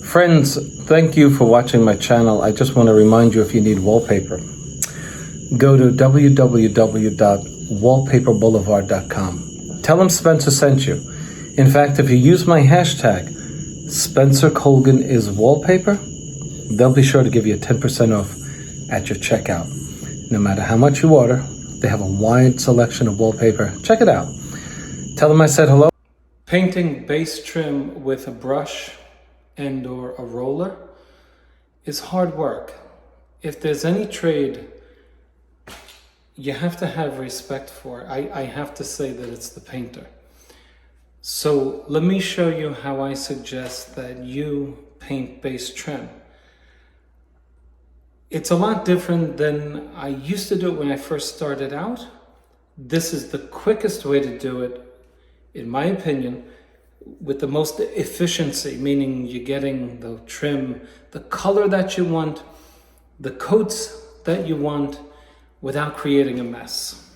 Friends, thank you for watching my channel. I just want to remind you, if you need wallpaper, go to www.wallpaperboulevard.com. Tell them Spencer sent you. In fact, if you use my hashtag, Spencer Colgan is wallpaper, they'll be sure to give you a 10% off at your checkout. No matter how much you order, they have a wide selection of wallpaper. Check it out. Tell them I said hello. Painting base trim with a brush and or a roller is hard work. If there's any trade you have to have respect for, I have to say that it's the painter. So let me show you how I suggest that you paint base trim. It's a lot different than I used to do it when I first started out. This is the quickest way to do it, in my opinion, with the most efficiency, meaning you're getting the trim, the color that you want, the coats that you want, without creating a mess.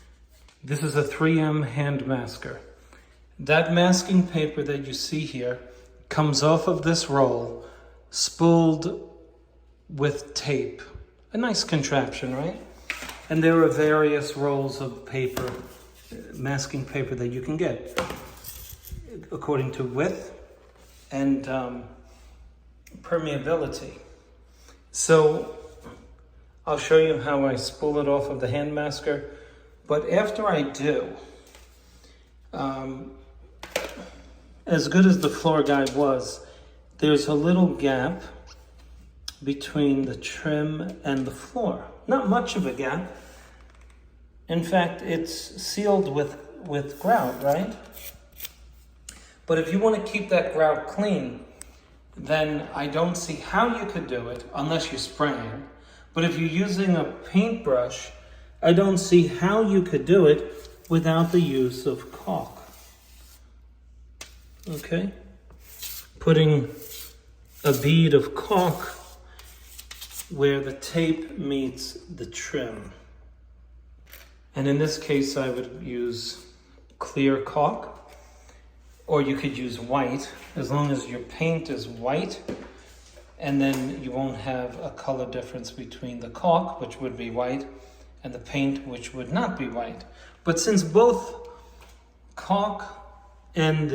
This is a 3M hand masker. That masking paper that you see here comes off of this roll, spooled with tape. A nice contraption, right? And there are various rolls of paper, masking paper, that you can get according to width and permeability. So I'll show you how I spool it off of the hand masker. But after I do, as good as the floor guide was, there's a little gap between the trim and the floor. Not much of a gap. In fact, it's sealed with grout, right? But if you want to keep that grout clean, then I don't see how you could do it unless you're spraying. But if you're using a paintbrush, I don't see how you could do it without the use of caulk. Okay? Putting a bead of caulk where the tape meets the trim. And in this case, I would use clear caulk, or you could use white, as long as your paint is white, and then you won't have a color difference between the caulk, which would be white, and the paint, which would not be white. But since both caulk and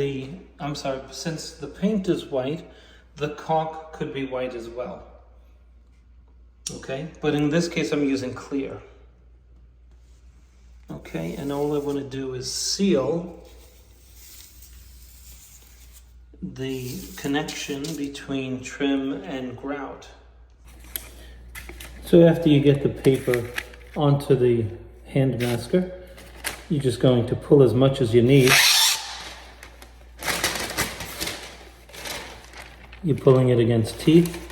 since the paint is white, the caulk could be white as well. Okay, but in this case I'm using clear. Okay, and all I want to do is seal the connection between trim and grout. So after you get the paper onto the hand masker, you're just going to pull as much as you need. You're pulling it against teeth.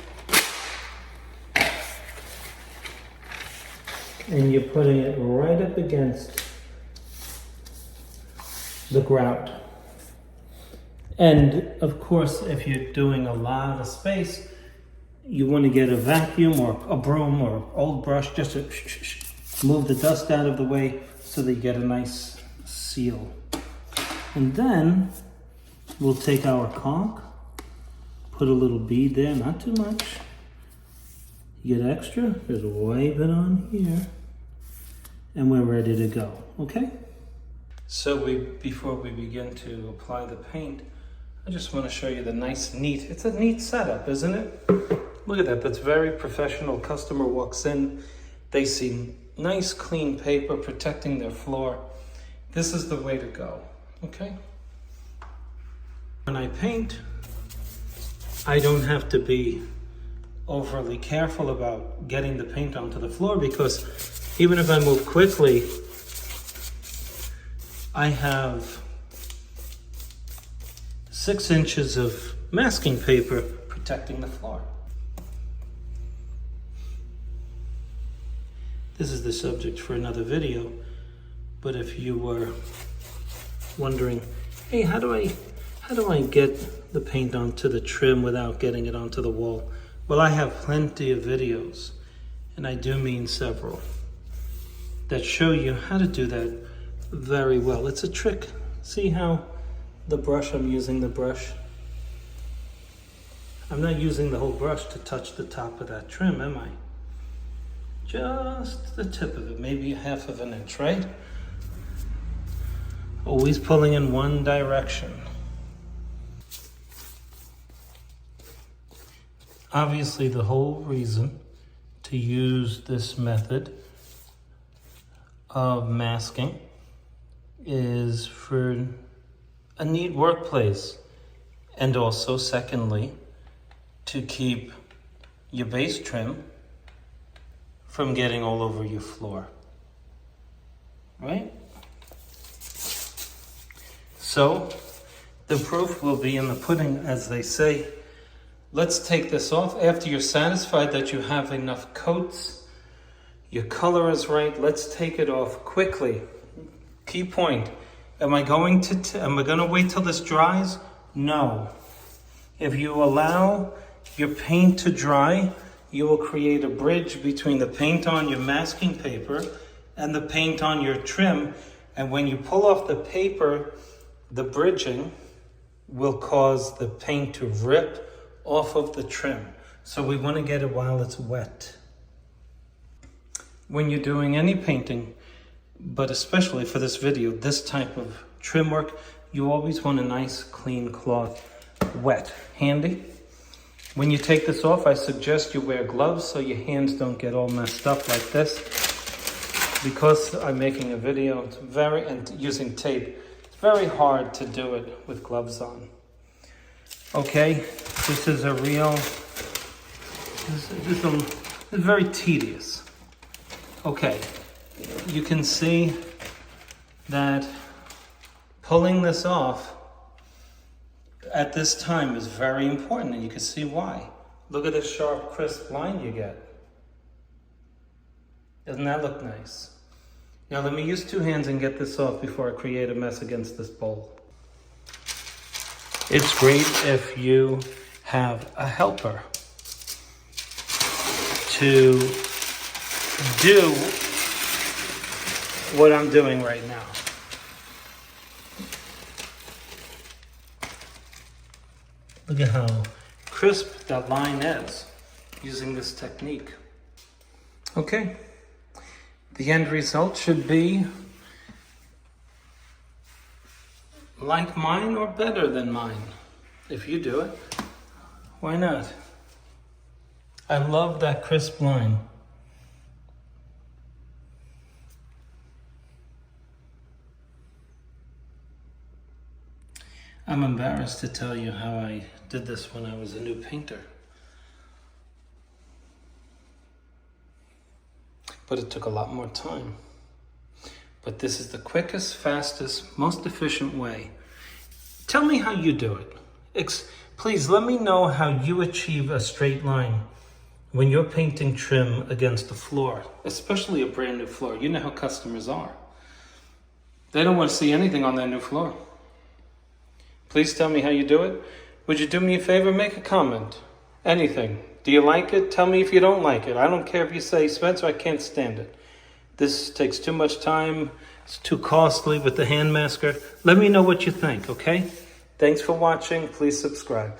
And you're putting it right up against the grout. And of course, if you're doing a lot of space, you want to get a vacuum or a broom or old brush just to move the dust out of the way so that you get a nice seal. And then we'll take our caulk, put a little bead there, not too much. You get extra, just wipe it on here, and we're ready to go, okay? So before we begin to apply the paint, I just want to show you the nice, it's a neat setup, isn't it? Look at that, that's very professional. Customer walks in, they see nice clean paper protecting their floor. This is the way to go, okay? When I paint, I don't have to be overly careful about getting the paint onto the floor, because even if I move quickly, I have 6 inches of masking paper protecting the floor. This is the subject for another video, but if you were wondering, hey, how do I get the paint onto the trim without getting it onto the wall? Well, I have plenty of videos, and I do mean several, that show you how to do that very well. It's a trick. See how the brush, I'm using the brush, I'm not using the whole brush to touch the top of that trim, am I? Just the tip of it, maybe 1/2 of an inch, right? Always pulling in one direction. Obviously, the whole reason to use this method of masking is for a neat workplace, and also, secondly, to keep your base trim from getting all over your floor, right? So, the proof will be in the pudding, as they say. Let's take this off. After you're satisfied that you have enough coats, your color is right, let's take it off quickly. Key point, am I going to wait till this dries? No. If you allow your paint to dry, you will create a bridge between the paint on your masking paper and the paint on your trim. And when you pull off the paper, the bridging will cause the paint to rip off of the trim. So we want to get it while it's wet. When you're doing any painting, but especially for this video, this type of trim work, you always want a nice clean cloth, wet, handy. When you take this off, I suggest you wear gloves so your hands don't get all messed up like this. Because I'm making a video, and using tape, it's very hard to do it with gloves on. Okay, this is very tedious. Okay, you can see that pulling this off at this time is very important, and you can see why. Look at the sharp, crisp line you get. Doesn't that look nice? Now let me use 2 hands and get this off before I create a mess against this bowl. It's great if you have a helper to do what I'm doing right now. Look at how crisp that line is using this technique. Okay, the end result should be like mine or better than mine. If you do it, why not? I love that crisp line. I'm embarrassed to tell you how I did this when I was a new painter. But it took a lot more time. But this is the quickest, fastest, most efficient way. Tell me how you do it. Please let me know how you achieve a straight line when you're painting trim against the floor, especially a brand new floor. You know how customers are. They don't want to see anything on their new floor. Please tell me how you do it. Would you do me a favor? Make a comment. Anything. Do you like it? Tell me if you don't like it. I don't care if you say, Spencer, I can't stand it. This takes too much time. It's too costly with the hand masker. Let me know what you think, okay? Thanks for watching. Please subscribe.